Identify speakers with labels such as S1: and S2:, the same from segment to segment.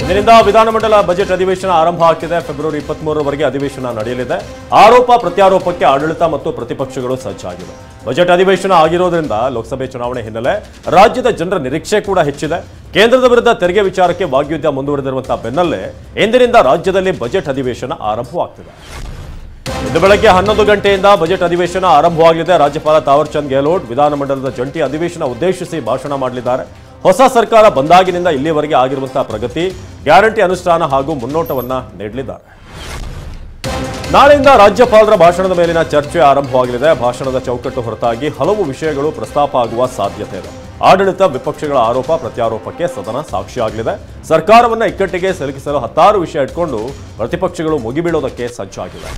S1: ಇದರಿಂದ ವಿಧಾನಮಂಡಲ ಬಜೆಟ್ ಅಧಿವೇಶನ ಆರಂಭ ಆಗ್ತಿದೆ. ಫೆಬ್ರವರಿ 23ರವರೆಗೆ ಅಧಿವೇಶನ ನಡೆಯಲಿದೆ. ಆರೋಪ ಪ್ರತ್ಯಾರೋಪಕ್ಕೆ ಆಡಳಿತ ಮತ್ತು ಪ್ರತಿಪಕ್ಷಗಳು ಸಜ್ಜಾಗಿವೆ. ಬಜೆಟ್ ಅಧಿವೇಶನ ಆಗಿರೋದ್ರಿಂದ ಲೋಕಸಭೆ ಚುನಾವಣೆ ಹಿನ್ನೆಲೆ ರಾಜ್ಯದ ಜನರ ನಿರೀಕ್ಷೆ ಕೂಡ ಹೆಚ್ಚಿದೆ. ಕೇಂದ್ರದ ವಿರುದ್ಧ ತೆರಿಗೆ ವಿಚಾರಕ್ಕೆ ವಾಗ್ಯುದ್ಧ ಮುಂದುವರೆದಿರುವಂತಹ ಬೆನ್ನಲ್ಲೇ ಇಂದಿನಿಂದ ರಾಜ್ಯದಲ್ಲಿ ಬಜೆಟ್ ಅಧಿವೇಶನ ಆರಂಭವಾಗ್ತಿದೆ. ಇಂದು ಬೆಳಗ್ಗೆ 11 ಗಂಟೆಯಿಂದ ಬಜೆಟ್ ಅಧಿವೇಶನ ಆರಂಭವಾಗಲಿದೆ. ರಾಜ್ಯಪಾಲ ತಾವರ್ ಚಂದ್ ಗೆಹ್ಲೋಟ್ ವಿಧಾನಮಂಡಲದ ಜಂಟಿ ಅಧಿವೇಶನ ಉದ್ದೇಶಿಸಿ ಭಾಷಣ ಮಾಡಲಿದ್ದಾರೆ. ಹೊಸ ಸರ್ಕಾರ ಬಂದಾಗಿನಿಂದ ಇಲ್ಲಿಯವರೆಗೆ ಆಗಿರುವಂತಹ ಪ್ರಗತಿ, ಗ್ಯಾರಂಟಿ ಅನುಷ್ಠಾನ ಹಾಗೂ ಮುನ್ನೋಟವನ್ನ ನೀಡಲಿದ್ದಾರೆ. ನಾಳೆಯಿಂದ ರಾಜ್ಯಪಾಲರ ಭಾಷಣದ ಮೇಲಿನ ಚರ್ಚೆ ಆರಂಭವಾಗಲಿದೆ. ಭಾಷಣದ ಚೌಕಟ್ಟು ಹೊರತಾಗಿ ಹಲವು ವಿಷಯಗಳು ಪ್ರಸ್ತಾಪ ಆಗುವ ಸಾಧ್ಯತೆ ಇದೆ. ಆಡಳಿತ ವಿಪಕ್ಷಗಳ ಆರೋಪ ಪ್ರತ್ಯಾರೋಪಕ್ಕೆ ಸದನ ಸಾಕ್ಷಿಯಾಗಲಿದೆ. ಸರ್ಕಾರವನ್ನ ಇಕ್ಕಟ್ಟಿಗೆ ಸಿಲುಕಿಸಲು 10 ವಿಷಯ ಇಟ್ಕೊಂಡು ಪ್ರತಿಪಕ್ಷಗಳು ಮುಗಿಬೀಳೋದಕ್ಕೆ ಸಜ್ಜಾಗಿವೆ.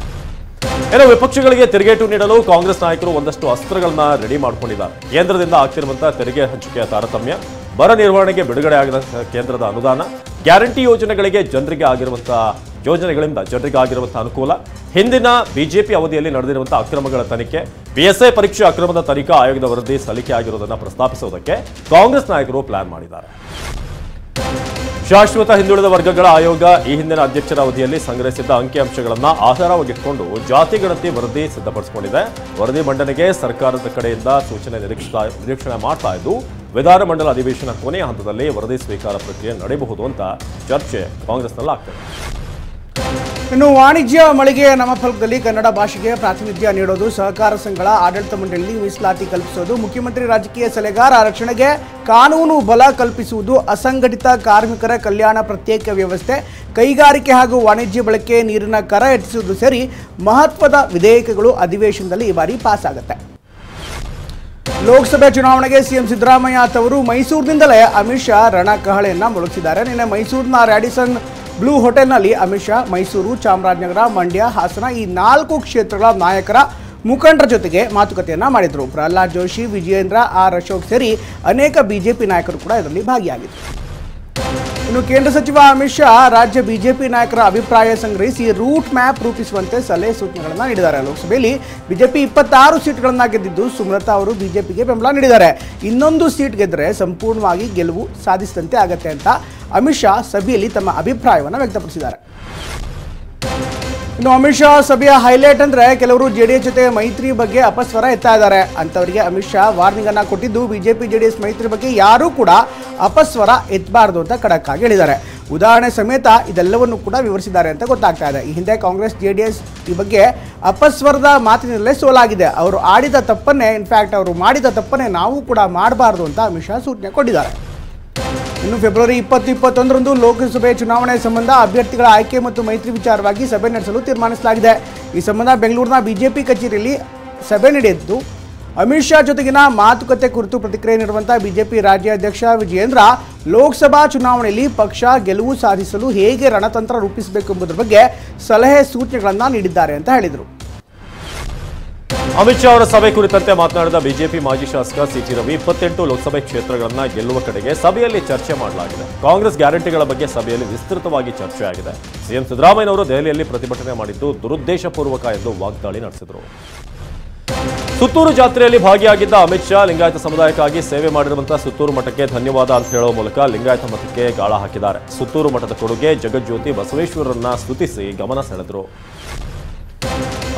S1: ಇನ್ನು ವಿಪಕ್ಷಗಳಿಗೆ ತಿರುಗೇಟು ನೀಡಲು ಕಾಂಗ್ರೆಸ್ ನಾಯಕರು ಒಂದಷ್ಟು ಅಸ್ತ್ರಗಳನ್ನ ರೆಡಿ ಮಾಡಿಕೊಂಡಿದ್ದಾರೆ. ಕೇಂದ್ರದಿಂದ ಆಗ್ತಿರುವಂತಹ ತೆರಿಗೆ ಹಂಚಿಕೆಯ ತಾರತಮ್ಯ, ಬರ ನಿರ್ವಹಣೆಗೆ ಬಿಡುಗಡೆ ಆಗಿದ ಕೇಂದ್ರದ ಅನುದಾನ, ಗ್ಯಾರಂಟಿ ಯೋಜನೆಗಳಿಗೆ ಜನರಿಗೆ ಆಗಿರುವಂತಹ ಅನುಕೂಲ, ಹಿಂದಿನ ಬಿಜೆಪಿ ಅವಧಿಯಲ್ಲಿ ನಡೆದಿರುವಂತಹ ಅಕ್ರಮಗಳ ತನಿಖೆ, ಪಿಎಸ್ಐ ಪರೀಕ್ಷೆ ಅಕ್ರಮದ ತನಿಖಾ ಆಯೋಗದ ವರದಿ ಸಲ್ಲಿಕೆ ಆಗಿರುವುದನ್ನು ಪ್ರಸ್ತಾಪಿಸುವುದಕ್ಕೆ ಕಾಂಗ್ರೆಸ್ ನಾಯಕರು ಪ್ಲಾನ್ ಮಾಡಿದ್ದಾರೆ. ಶಾಶ್ವತ ಹಿಂದುಳಿದ ವರ್ಗಗಳ ಆಯೋಗ ಈ ಹಿಂದಿನ ಅಧ್ಯಕ್ಷರ ಅವಧಿಯಲ್ಲಿ ಸಂಗ್ರಹಿಸಿದ್ದ ಅಂಕಿಅಂಶಗಳನ್ನು ಆಧಾರವಾಗಿಟ್ಟುಕೊಂಡು ಜಾತಿ ಗಣತಿ ವರದಿ ಸಿದ್ಧಪಡಿಸಿಕೊಂಡಿದೆ. ವರದಿ ಮಂಡನೆಗೆ ಸರ್ಕಾರದ ಕಡೆಯಿಂದ ಸೂಚನೆ ನಿರೀಕ್ಷಣೆ ಮಾಡ್ತಾ ಇದ್ದು, ವಿಧಾನಮಂಡಲ ಅಧಿವೇಶನ ಕೊನೆಯ ಹಂತದಲ್ಲಿ ವರದಿ ಸ್ವೀಕಾರ ಪ್ರಕ್ರಿಯೆ ನಡೆಯಬಹುದು ಅಂತ ಚರ್ಚೆ ಕಾಂಗ್ರೆಸ್ನಲ್ಲಿ ಆಗ್ತದೆ.
S2: ಇನ್ನು ವಾಣಿಜ್ಯ ಮಳಿಗೆಯ ನಾಮಫಲಕದಲ್ಲಿ ಕನ್ನಡ ಭಾಷೆಗೆ ಪ್ರಾತಿನಿಧ್ಯ ನೀಡೋದು, ಸಹಕಾರ ಸಂಘಗಳ ಆಡಳಿತ ಮಂಡಳಿಯಲ್ಲಿ ಮೀಸಲಾತಿ ಕಲ್ಪಿಸುವುದು, ಮುಖ್ಯಮಂತ್ರಿ ರಾಜಕೀಯ ಸಲಹೆಗಾರ ರಕ್ಷಣೆಗೆ ಕಾನೂನು ಬಲ ಕಲ್ಪಿಸುವುದು, ಅಸಂಘಟಿತ ಕಾರ್ಮಿಕರ ಕಲ್ಯಾಣ ಪ್ರತ್ಯೇಕ ವ್ಯವಸ್ಥೆ, ಕೈಗಾರಿಕೆ ಹಾಗೂ ವಾಣಿಜ್ಯ ಬಳಕೆ ನೀರಿನ ಕರ ಹೆಚ್ಚಿಸುವುದು ಸೇರಿ ಮಹತ್ವದ ವಿಧೇಯಕಗಳು ಅಧಿವೇಶನದಲ್ಲಿ ಈ ಬಾರಿ ಪಾಸ್ ಆಗುತ್ತೆ. ಲೋಕಸಭೆ ಚುನಾವಣೆಗೆ ಸಿಎಂ ಸಿದ್ದರಾಮಯ್ಯ ಅವರು ಮೈಸೂರಿನಿಂದಲೇ ಅಮಿತ್ ಶಾ ರಣಕಹಳೆಯನ್ನ ಮೊಳಗಿಸಿದ್ದಾರೆ. ನಿನ್ನೆ ಮೈಸೂರಿನ ರ್ಯಾಡಿಸನ್ ಬ್ಲೂ ಹೋಟೆಲ್ನಲ್ಲಿ ಅಮಿತ್ ಶಾ ಮೈಸೂರು, ಚಾಮರಾಜನಗರ, ಮಂಡ್ಯ, ಹಾಸನ ಈ 4 ಕ್ಷೇತ್ರಗಳ ನಾಯಕರ ಮುಖಂಡರ ಜೊತೆಗೆ ಮಾತುಕತೆಯನ್ನ ಮಾಡಿದರು. ಪ್ರಹ್ಲಾದ್ ಜೋಶಿ, ವಿಜಯೇಂದ್ರ, ಆರ್ ಅಶೋಕ್ ಸೇರಿ ಅನೇಕ ಬಿಜೆಪಿ ನಾಯಕರು ಕೂಡ ಇದರಲ್ಲಿ ಭಾಗಿಯಾಗಿದ್ದರು. ಇನ್ನು ಕೇಂದ್ರ ಸಚಿವ ಅಮಿತ್ ಶಾ ರಾಜ್ಯ ಬಿಜೆಪಿ ನಾಯಕರ ಅಭಿಪ್ರಾಯ ಸಂಗ್ರಹಿಸಿ ರೂಟ್ ಮ್ಯಾಪ್ ರೂಪಿಸುವಂತೆ ಸಲಹೆ ಸೂಚನೆಗಳನ್ನು ನೀಡಿದ್ದಾರೆ. ಲೋಕಸಭೆಯಲ್ಲಿ ಬಿಜೆಪಿ 26 ಸೀಟ್ಗಳನ್ನು ಗೆದ್ದಿದ್ದು, ಸುಮಲತಾ ಅವರು ಬಿಜೆಪಿಗೆ ಬೆಂಬಲ ನೀಡಿದ್ದಾರೆ. ಇನ್ನೊಂದು ಸೀಟ್ ಗೆದ್ದರೆ ಸಂಪೂರ್ಣವಾಗಿ ಗೆಲುವು ಸಾಧಿಸಿದಂತೆ ಆಗತ್ತೆ ಅಂತ ಅಮಿತ್ ಶಾ ಸಭೆಯಲ್ಲಿ ತಮ್ಮ ಅಭಿಪ್ರಾಯವನ್ನು ವ್ಯಕ್ತಪಡಿಸಿದ್ದಾರೆ. ಇನ್ನು ಅಮಿತ್ ಶಾ ಸಭೆಯ ಹೈಲೈಟ್ ಅಂದ್ರೆ ಕೆಲವರು ಜೆಡಿಎಸ್ ಜೊತೆ ಮೈತ್ರಿ ಬಗ್ಗೆ ಅಪಸ್ವರ ಎತ್ತಾ ಇದ್ದಾರೆ. ಅಂತವರಿಗೆ ಅಮಿತ್ ಶಾ ವಾರ್ನಿಂಗ್ ಅನ್ನ ಕೊಟ್ಟಿದ್ದು, ಬಿಜೆಪಿ ಜೆಡಿಎಸ್ ಮೈತ್ರಿ ಬಗ್ಗೆ ಯಾರೂ ಕೂಡ ಅಪಸ್ವರ ಎತ್ತಬಾರದು ಅಂತ ಖಡಕ್ ಆಗಿ ಹೇಳಿದ್ದಾರೆ. ಉದಾಹರಣೆ ಸಮೇತ ಇದೆಲ್ಲವನ್ನು ಕೂಡ ವಿವರಿಸಿದ್ದಾರೆ ಅಂತ ಗೊತ್ತಾಗ್ತಾ ಇದೆ. ಈ ಹಿಂದೆ ಕಾಂಗ್ರೆಸ್ ಜೆಡಿಎಸ್ ಈ ಬಗ್ಗೆ ಅಪಸ್ವರದ ಮಾತಿನಲ್ಲೇ ಸೋಲಾಗಿದೆ. ಅವರು ಆಡಿದ ತಪ್ಪನ್ನೇ, ಇನ್ಫ್ಯಾಕ್ಟ್ ಅವರು ಮಾಡಿದ ತಪ್ಪನ್ನೇ ನಾವು ಕೂಡ ಮಾಡಬಾರದು ಅಂತ ಅಮಿತ್ ಶಾ ಸೂಚನೆ ಕೊಟ್ಟಿದ್ದಾರೆ. ಇನ್ನು ಫೆಬ್ರವರಿ 20-21ರಂದು ಲೋಕಸಭೆ ಚುನಾವಣೆ ಸಂಬಂಧ ಅಭ್ಯರ್ಥಿಗಳ ಆಯ್ಕೆ ಮತ್ತು ಮೈತ್ರಿ ವಿಚಾರವಾಗಿ ಸಭೆ ನಡೆಸಲು ತೀರ್ಮಾನಿಸಲಾಗಿದೆ. ಈ ಸಂಬಂಧ ಬೆಂಗಳೂರಿನ ಬಿಜೆಪಿ ಕಚೇರಿಯಲ್ಲಿ ಸಭೆ ನಡೆಯಿತು. ಅಮಿತ್ ಶಾ ಜೊತೆಗಿನ ಮಾತುಕತೆ ಕುರಿತು ಪ್ರತಿಕ್ರಿಯೆ ನೀಡುವಂತಹ ಬಿಜೆಪಿ ರಾಜ್ಯಾಧ್ಯಕ್ಷ ವಿಜಯೇಂದ್ರ, ಲೋಕಸಭಾ ಚುನಾವಣೆಯಲ್ಲಿ ಪಕ್ಷ ಗೆಲುವು ಸಾಧಿಸಲು ಹೇಗೆ ರಣತಂತ್ರ ರೂಪಿಸಬೇಕು ಎಂಬುದರ ಬಗ್ಗೆ ಸಲಹೆ ಸೂಚನೆಗಳನ್ನು ನೀಡಿದ್ದಾರೆ ಅಂತ ಹೇಳಿದರು.
S1: ಅಮಿತ್ ಶಾ ಅವರ ಸಭೆ ಕುರಿತಂತೆ ಮಾತನಾಡಿದ ಬಿಜೆಪಿ ಮಾಜಿ ಶಾಸಕ ಸಿಟಿ ರವಿ, 28 ಲೋಕಸಭೆ ಕ್ಷೇತ್ರಗಳನ್ನ ಗೆಲ್ಲುವ ಕಡೆಗೆ ಸಭೆಯಲ್ಲಿ ಚರ್ಚೆ ಮಾಡಲಾಗಿದೆ. ಕಾಂಗ್ರೆಸ್ ಗ್ಯಾರಂಟಿಗಳ ಬಗ್ಗೆ ಸಭೆಯಲ್ಲಿ ವಿಸ್ತೃತವಾಗಿ ಚರ್ಚೆಯಾಗಿದೆ. ಸಿಎಂ ಸಿದ್ದರಾಮಯ್ಯನವರು ದೆಹಲಿಯಲ್ಲಿ ಪ್ರತಿಭಟನೆ ಮಾಡಿದ್ದು ದುರುದ್ದೇಶಪೂರ್ವಕ ಎಂದು ವಾಗ್ದಾಳಿ ನಡೆಸಿದರು. ಸುತ್ತೂರು ಜಾತ್ರೆಯಲ್ಲಿ ಭಾಗಿಯಾಗಿದ್ದ ಅಮಿತ್ ಶಾ ಲಿಂಗಾಯತ ಸಮುದಾಯಕ್ಕಾಗಿ ಸೇವೆ ಮಾಡಿರುವಂತಹ ಸುತ್ತೂರು ಮಠಕ್ಕೆ ಧನ್ಯವಾದ ಅಂತ ಹೇಳುವ ಮೂಲಕ ಲಿಂಗಾಯತ ಮಠಕ್ಕೆ ಗಾಳ ಹಾಕಿದ್ದಾರೆ. ಸುತ್ತೂರು ಮಠದ ಕೊಡುಗೆ ಜಗಜ್ಯೋತಿ ಬಸವೇಶ್ವರರನ್ನ ಸ್ತುತಿಸಿ ಗಮನ ಸೆಳೆದರು.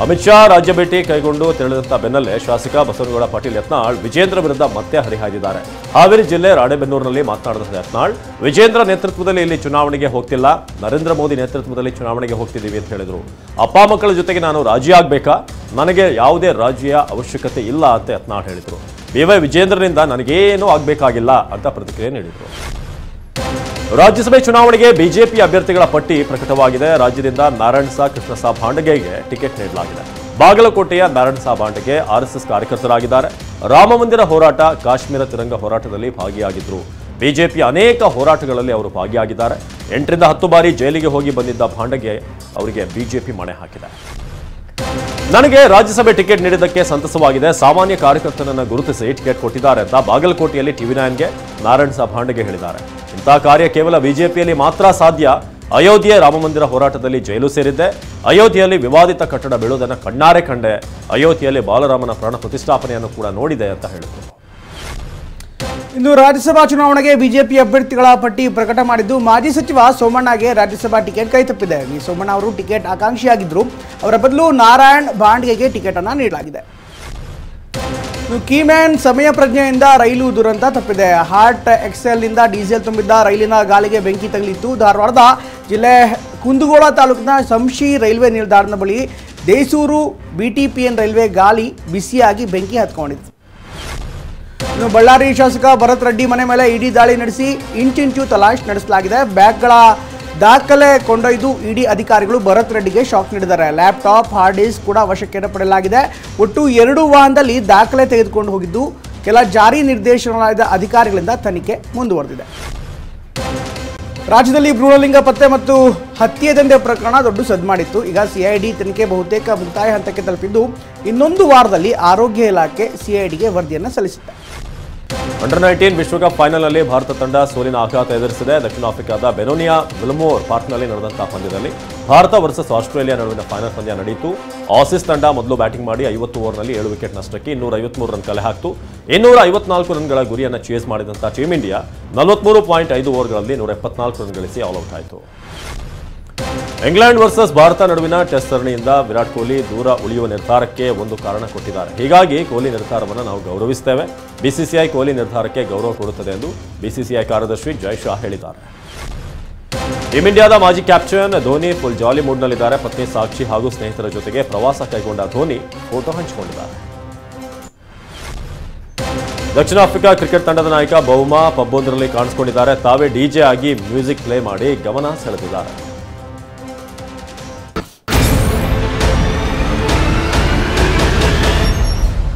S1: ಅಮಿತ್ ಶಾ ರಾಜ್ಯ ಭೇಟಿ ಕೈಗೊಂಡು ತೆರಳಿದಂತ ಬೆನ್ನಲ್ಲೇ ಶಾಸಕ ಬಸವನಗೌಡ ಪಾಟೀಲ್ ಯತ್ನಾಳ್ ವಿಜೇಂದ್ರ ವಿರುದ್ಧ ಮತ್ತೆ ಹರಿಹಾಯ್ದಿದ್ದಾರೆ. ಹಾವೇರಿ ಜಿಲ್ಲೆ ರಾಣೆಬೆನ್ನೂರಿನಲ್ಲಿ ಮಾತನಾಡಿದ ಯತ್ನಾಳ್, ವಿಜೇಂದ್ರ ನೇತೃತ್ವದಲ್ಲಿ ಇಲ್ಲಿ ಚುನಾವಣೆಗೆ ಹೋಗ್ತಿಲ್ಲ, ನರೇಂದ್ರ ಮೋದಿ ನೇತೃತ್ವದಲ್ಲಿ ಚುನಾವಣೆಗೆ ಹೋಗ್ತಿದ್ದೀವಿ ಅಂತ ಹೇಳಿದರು. ಅಪ್ಪ ಮಕ್ಕಳ ಜೊತೆಗೆ ನಾನು ರಾಜಿ ಆಗ್ಬೇಕಾ? ನನಗೆ ಯಾವುದೇ ರಾಜಿಯ ಅವಶ್ಯಕತೆ ಇಲ್ಲ ಅಂತ ಯತ್ನಾಳ್ ಹೇಳಿದರು. BY ವಿಜೇಂದ್ರನಿಂದ ನನಗೇನೂ ಆಗ್ಬೇಕಾಗಿಲ್ಲ ಅಂತ ಪ್ರತಿಕ್ರಿಯೆ ನೀಡಿದರು. ರಾಜ್ಯಸಭೆ ಚುನಾವಣೆಗೆ ಬಿಜೆಪಿ ಅಭ್ಯರ್ಥಿಗಳ ಪಟ್ಟಿ ಪ್ರಕಟವಾಗಿದೆ. ರಾಜ್ಯದಿಂದ ನಾರಾಯಣ್ ಸಾ ಕೃಷ್ಣ ಸಾ ಭಾಂಡಗೆಗೆ ಟಿಕೆಟ್ ನೀಡಲಾಗಿದೆ. ಬಾಗಲಕೋಟೆಯ ನಾರಾಯಣ್ ಸಾ ಭಾಂಡಗೆ RSS ಕಾರ್ಯಕರ್ತರಾಗಿದ್ದಾರೆ. ರಾಮ ಮಂದಿರ ಹೋರಾಟ, ಕಾಶ್ಮೀರ ತಿರಂಗ ಹೋರಾಟದಲ್ಲಿ ಭಾಗಿಯಾಗಿದ್ದರು. ಬಿಜೆಪಿ ಅನೇಕ ಹೋರಾಟಗಳಲ್ಲಿ ಅವರು ಭಾಗಿಯಾಗಿದ್ದಾರೆ. 8ರಿಂದ 10 ಬಾರಿ ಜೈಲಿಗೆ ಹೋಗಿ ಬಂದಿದ್ದ ಭಾಂಡಗೆ ಅವರಿಗೆ ಬಿಜೆಪಿ ಮಣೆ ಹಾಕಿದೆ. ನನಗೆ ರಾಜ್ಯಸಭೆ ಟಿಕೆಟ್ ನೀಡಿದ್ದಕ್ಕೆ ಸಂತಸವಾಗಿದೆ. ಸಾಮಾನ್ಯ ಕಾರ್ಯಕರ್ತನನ್ನು ಗುರುತಿಸಿ ಟಿಕೆಟ್ ಕೊಟ್ಟಿದ್ದಾರೆ ಅಂತ ಬಾಗಲಕೋಟೆಯಲ್ಲಿ TV9ಗೆ ನಾರಾಯಣ್ ಸಾ ಭಾಂಡಗೆ ಹೇಳಿದ್ದಾರೆ. ಇಂತಹ ಕಾರ್ಯ ಕೇವಲ ಬಿಜೆಪಿಯಲ್ಲಿ ಮಾತ್ರ ಸಾಧ್ಯ. ಅಯೋಧ್ಯೆ ರಾಮಮಂದಿರ ಹೋರಾಟದಲ್ಲಿ ಜೈಲು ಸೇರಿದ್ದೆ. ಅಯೋಧ್ಯೆಯಲ್ಲಿ ವಿವಾದಿತ ಕಟ್ಟಡ ಬೀಳುವುದನ್ನು ಕಣ್ಣಾರೆ ಕಂಡೆ. ಅಯೋಧ್ಯೆಯಲ್ಲಿ ಬಾಲರಾಮನ ಪ್ರಾಣ ಪ್ರತಿಷ್ಠಾಪನೆಯನ್ನು ಕೂಡ ನೋಡಿದೆ ಅಂತ ಹೇಳಿದರು.
S2: ಇಂದು ರಾಜ್ಯಸಭಾ ಚುನಾವಣೆಗೆ ಬಿಜೆಪಿ ಅಭ್ಯರ್ಥಿಗಳ ಪಟ್ಟಿ ಪ್ರಕಟ ಮಾಡಿದ್ದು ಮಾಜಿ ಸಚಿವ ಸೋಮಣ್ಣಗೆ ರಾಜ್ಯಸಭಾ ಟಿಕೆಟ್ ಕೈತಪ್ಪಿದೆ. ವಿ ಸೋಮಣ್ಣ ಅವರು ಟಿಕೆಟ್ ಆಕಾಂಕ್ಷಿಯಾಗಿದ್ದರು. ಅವರ ಬದಲು ನಾರಾಯಣ್ ಬಾಂಡ್ಗೆಗೆ ಟಿಕೆಟ್ ಅನ್ನು ನೀಡಲಾಗಿದೆ. ಕೀಮ್ಯಾನ್ ಸಮಯ ಪ್ರಜ್ಞೆಯಿಂದ ರೈಲು ದುರಂತ ತಪ್ಪಿದೆ. ಹಾರ್ಟ್ ಎಕ್ಸೆಲ್ ನಿಂದ ಡೀಸೆಲ್ ತುಂಬಿದ್ದ ರೈಲಿನ ಗಾಲಿಗೆ ಬೆಂಕಿ ತಗುಲಿತ್ತು. ಧಾರವಾಡದ ಜಿಲ್ಲೆ ಕುಂದಗೋಳ ತಾಲೂಕಿನ ಸಂಶಿ ರೈಲ್ವೆ ನಿಲ್ದಾಣದ ಬಳಿ ದೇಸೂರು BTPN ರೈಲ್ವೆ ಗಾಲಿ ಬಿಸಿಯಾಗಿ ಬೆಂಕಿ ಹತ್ಕೊಂಡಿತ್ತು. ಇನ್ನು ಬಳ್ಳಾರಿ ಶಾಸಕ ಭರತ್ ರೆಡ್ಡಿ ಮನೆ ಮೇಲೆ ಇಡಿ ದಾಳಿ ನಡೆಸಿ ಇಂಚಿಂಚು ತಲಾಶ್ ನಡೆಸಲಾಗಿದೆ. ಬ್ಯಾಗ್ಗಳ ದಾಖಲೆ ಕೊಂಡೊಯ್ದು ಇಡಿ ಅಧಿಕಾರಿಗಳು ಭರತ್ ರೆಡ್ಡಿಗೆ ಶಾಕ್ ನೀಡಿದ್ದಾರೆ. ಲ್ಯಾಪ್ಟಾಪ್, ಹಾರ್ಡ್ ಡಿಸ್ಕ್ ಕೂಡ ವಶಕ್ಕೆ ಪಡೆಯಲಾಗಿದೆ. ಒಟ್ಟು 2 ವಾಹನದಲ್ಲಿ ದಾಖಲೆ ತೆಗೆದುಕೊಂಡು ಹೋಗಿದ್ದು ಕೆಲ ಜಾರಿ ನಿರ್ದೇಶನಾಲಯದ ಅಧಿಕಾರಿಗಳಿಂದ ತನಿಖೆ ಮುಂದುವರೆದಿದೆ. ರಾಜ್ಯದಲ್ಲಿ ಭ್ರೂಣಲಿಂಗ ಪತ್ತೆ ಮತ್ತು ಹತ್ಯೆ ದಂಧೆ ಪ್ರಕರಣ ದೊಡ್ಡ ಸದ್ದು ಮಾಡಿತ್ತು. ಈಗ CID ತನಿಖೆ ಬಹುತೇಕ ಮುಕ್ತಾಯ ಹಂತಕ್ಕೆ ತಲುಪಿದ್ದು ಇನ್ನೊಂದು ವಾರದಲ್ಲಿ ಆರೋಗ್ಯ ಇಲಾಖೆ CIDಗೆ ವರದಿಯನ್ನು ಸಲ್ಲಿಸುತ್ತೆ.
S1: ಅಂಡರ್-19 ವಿಶ್ವಕಪ್ ಫೈನಲ್ನಲ್ಲಿ ಭಾರತ ತಂಡ ಸೋಲಿನ ಆಘಾತ ಎದುರಿಸಿದೆ. ದಕ್ಷಿಣ ಆಫ್ರಿಕಾದ ಬೆನೋನಿಯಾ ವಿಲ್ಮೋರ್ ಪಾರ್ಕ್ನಲ್ಲಿ ನಡೆದಂತಹ ಪಂದ್ಯದಲ್ಲಿ ಭಾರತ ವರ್ಸಸ್ ಆಸ್ಟ್ರೇಲಿಯಾ ನಡುವಿನ ಫೈನಲ್ ಪಂದ್ಯ ನಡೆಯಿತು. ಆಸೀಸ್ ತಂಡ ಮೊದಲು ಬ್ಯಾಟಿಂಗ್ ಮಾಡಿ 50 ಓವರ್ನಲ್ಲಿ 7 ವಿಕೆಟ್ ನಷ್ಟಕ್ಕೆ 253 ರನ್ ಕಲೆ ಹಾಕಿತು. 254 ರನ್ಗಳ ಗುರಿಯನ್ನು ಚೇಸ್ ಮಾಡಿದಂತಹ ಟೀಮ್ ಇಂಡಿಯಾ 43.5 ಓವರ್ಗಳಲ್ಲಿ 174 ರನ್ ಗಳಿಸಿ ಆಲ್ಔಟ್ ಆಯಿತು. ಇಂಗ್ಲೆಂಡ್ ವರ್ಸಸ್ ಭಾರತ ನಡುವಿನ ಟೆಸ್ಟ್ ಸರಣಿಯಿಂದ ವಿರಾಟ್ ಕೊಹ್ಲಿ ದೂರ ಉಳಿಯುವ ನಿರ್ಧಾರಕ್ಕೆ ಒಂದು ಕಾರಣ ಕೊಟ್ಟಿದ್ದಾರೆ. ಹೀಗಾಗಿ ಕೊಹ್ಲಿ ನಿರ್ಧಾರವನ್ನು ನಾವು ಗೌರವಿಸುತ್ತೇವೆ. BCCI ಕೊಹ್ಲಿ ನಿರ್ಧಾರಕ್ಕೆ ಗೌರವ ಕೊಡುತ್ತದೆ ಎಂದು BCCI ಕಾರ್ಯದರ್ಶಿ ಜೈ ಶಾ ಹೇಳಿದ್ದಾರೆ. ಟೀಮ್ ಇಂಡಿಯಾದ ಮಾಜಿ ಕ್ಯಾಪ್ಟನ್ ಧೋನಿ ಫುಲ್ ಜಾಲಿ ಮೂಡ್ನಲ್ಲಿದ್ದಾರೆ. ಪತ್ನಿ ಸಾಕ್ಷಿ ಹಾಗೂ ಸ್ನೇಹಿತರ ಜೊತೆಗೆ ಪ್ರವಾಸ ಕೈಗೊಂಡ ಧೋನಿ ಫೋಟೋ ಹಂಚಿಕೊಂಡಿದ್ದಾರೆ. ದಕ್ಷಿಣ ಆಫ್ರಿಕಾ ಕ್ರಿಕೆಟ್ ತಂಡದ ನಾಯಕ ಬೌಮಾ ಪಬ್ಬೊಂದರಲ್ಲಿ ಕಾಣಿಸಿಕೊಂಡಿದ್ದಾರೆ. ತಾವೇ DJ ಆಗಿ ಮ್ಯೂಸಿಕ್ ಪ್ಲೇ ಮಾಡಿ ಗಮನ ಸೆಳೆದಿದ್ದಾರೆ.